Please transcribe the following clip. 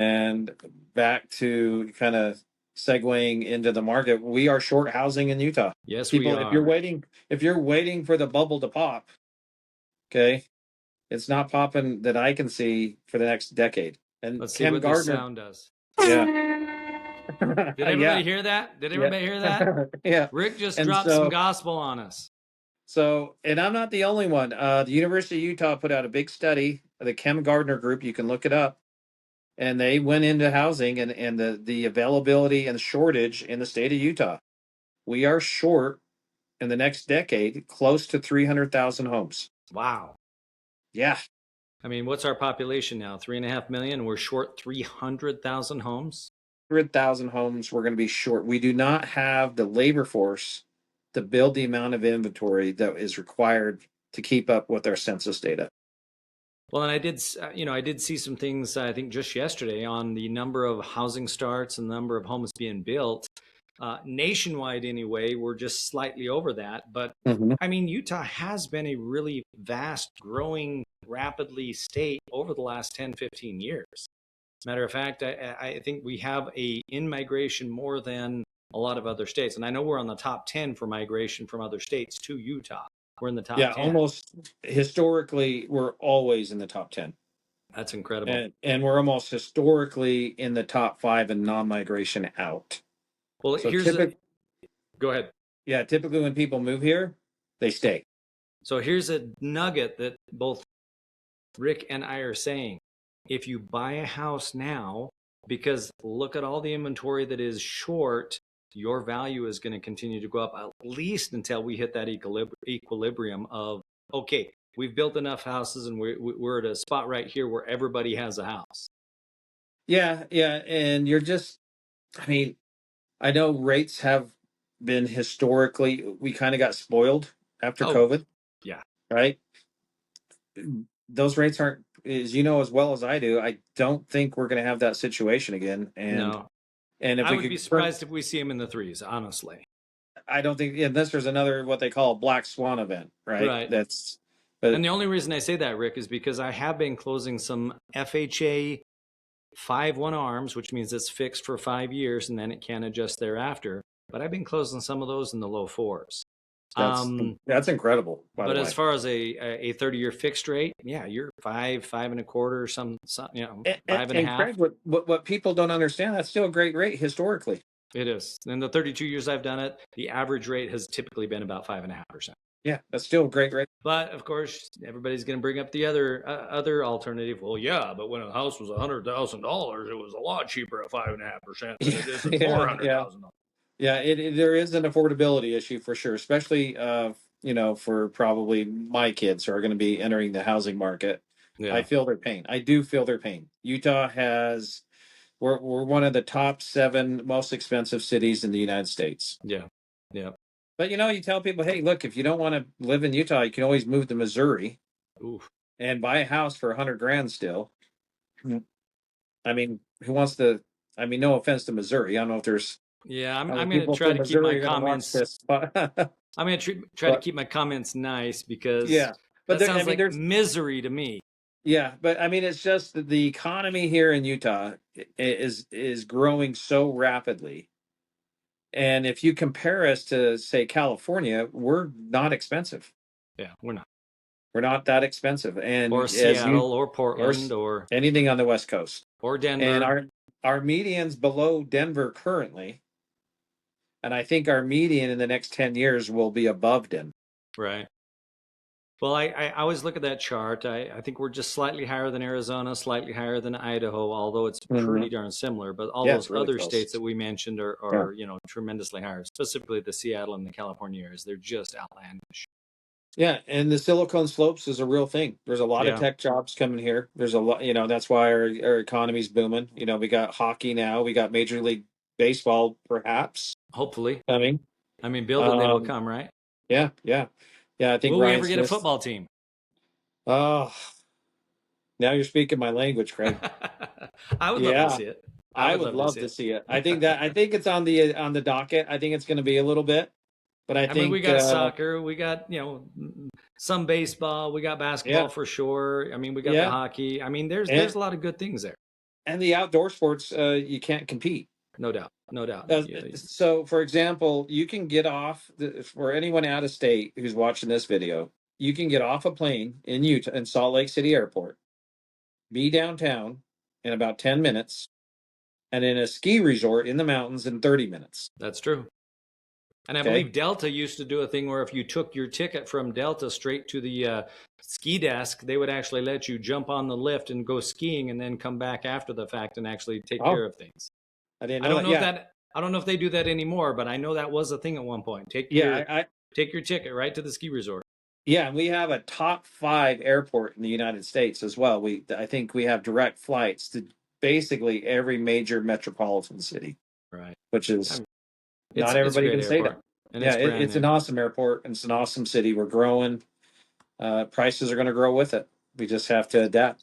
And back to kind of segueing into the market, we are short housing in Utah. Yes, we People, are. if you're waiting for the bubble to pop, okay, it's not popping that I can see for the next decade. And Let's see Kim what this Gardner, sound does. yeah, Did yeah, everybody hear that? Did yeah, everybody hear that? yeah. Rick just And dropped some so, gospel on us. and I'm not the only one. The University of Utah put out a big study, the Kim Gardner Group. You can look it up, and they went into housing and the availability and shortage in the state of Utah. We are short in the next decade close to 300,000 homes. Wow. Yeah, I mean, what's our population now? 3.5 million. We're short 300,000 homes. 100,000 homes we're going to be short. We do not have the labor force to build the amount of inventory that is required to keep up with our census data. Well, and I did see some things, I think just yesterday on the number of housing starts and the number of homes being built. Nationwide, anyway, we're just slightly over that. But Mhm. I mean, Utah has been a really vast, growing, rapidly state over the last 10, 15 years. Matter of fact, I think we have a in-migration more than a lot of other states. And I know we're on the top 10 for migration from other states to Utah. We're in the top Yeah, 10. almost historically, we're always in the top 10. That's incredible. And we're almost historically in the top five in non-migration out. Well, So go ahead. yeah, typically when people move here, they stay. So here's a nugget that both Rick and I are saying. If you buy a house now, because look at all the inventory that is short, your value is going to continue to go up at least until we hit that equilibrium of, okay, we've built enough houses and we're at a spot right here where everybody has a house. Yeah, yeah, and I mean, I know rates have been historically, we kind of got spoiled after Oh, COVID, yeah. right? Those rates aren't, as you know as well as I do. I don't think we're going to have that situation again. No, And if I we would be could confirm, surprised if we see them in the threes, honestly. I don't think, unless there's another what they call a black swan event, right? Right. But And the only reason I say that, Rick, is because I have been closing some FHA 5/1 arms, which means it's fixed for 5 years and then it can adjust thereafter. But I've been closing some of those in the low fours. that's Um, that's incredible, by the but as way. far as a 30-year fixed rate, yeah, you're 5.25, some five and a And half. Craig, what people don't understand, that's still a great rate historically. It is. In the 32 years I've done it, the average rate has typically been about 5.5%. Yeah, that's still a great rate. But of course, everybody's going to bring up the other alternative. Well, yeah, but when a house was $100,000, it was a lot cheaper at 5.5% than it is at four Yeah, hundred yeah. thousand dollars. Yeah, there is an affordability issue for sure, especially for probably my kids who are going to be entering the housing market. I Yeah, feel their pain. I do feel their pain. Utah has we're one of the top seven most expensive cities in the United States. yeah, yeah. But you tell people, hey, look, if you don't want to live in Utah, you can always move to Missouri Oof. and buy a house for 100 grand still. Mm. I mean, who wants to? I mean, no offense to Missouri. I don't know if there's Yeah, how I'm many going to people try from to keep my Missouri are going to watch comments. this, but I'm going to try to but keep my comments nice because yeah, but that there, I sounds mean, like there's misery to me. yeah, but I mean, it's just that the economy here in Utah is growing so rapidly, and if you compare us to say California, we're not expensive. Yeah, we're not. We're not that expensive, and Or as you Seattle or or Portland or anything on the West Coast, and Denver. our median's below Denver currently, and I think our median in the next 10 years will be above Denver. Right. Well, I always look at that chart. I think we're just slightly higher than Arizona, slightly higher than Idaho, although it's pretty Mhm. darn similar. But all Yeah, those it's really other close. states that we mentioned Yeah. are tremendously higher, specifically the Seattle and the California areas. They're just outlandish. Yeah, and the Silicon Slopes is a real thing. There's a lot of Yeah, tech jobs coming here. There's a lot, that's why our economy's booming. We got hockey now. We got Major League Baseball perhaps hopefully. coming. I mean, build it, they will Um, come, right? yeah, yeah, yeah. I think Will we Ryan ever get a Smith. football team? Oh, now you're speaking my language, Craig. I would love to Yeah, see it. I I would would love to love see to it. see it. I think it's on the docket. I think it's going to be a little bit, but I I mean, we think got soccer, we got, some baseball, we got basketball yeah, for sure. I mean, we got the yeah, hockey. I mean, there's and a lot of good things there. And the outdoor sports, you can't compete. No doubt. No doubt. Yeah, So, for example, you can get off for anyone out of state who's watching this video. You can get off a plane in Utah, in Salt Lake City Airport, be downtown in about 10 minutes, and in a ski resort in the mountains in 30 minutes. that's true. And I Okay. believe Delta used to do a thing where if you took your ticket from Delta straight to the ski desk, they would actually let you jump on the lift and go skiing and then come back after the fact and actually take care Oh, of things. I didn't I know don't that. know if Yeah. that I don't know if they do that anymore, but I know that was a thing at one point. Yeah. Take your ticket right to the ski resort. Yeah. We have a top 5 airport in the United States as well. I think we have direct flights to basically every major metropolitan city, Right. which is It's not a everybody great can say airport, that. and Yeah. it's brand It's an new. awesome airport and it's an awesome city. We're growing. Prices are going to grow with it. We just have to adapt.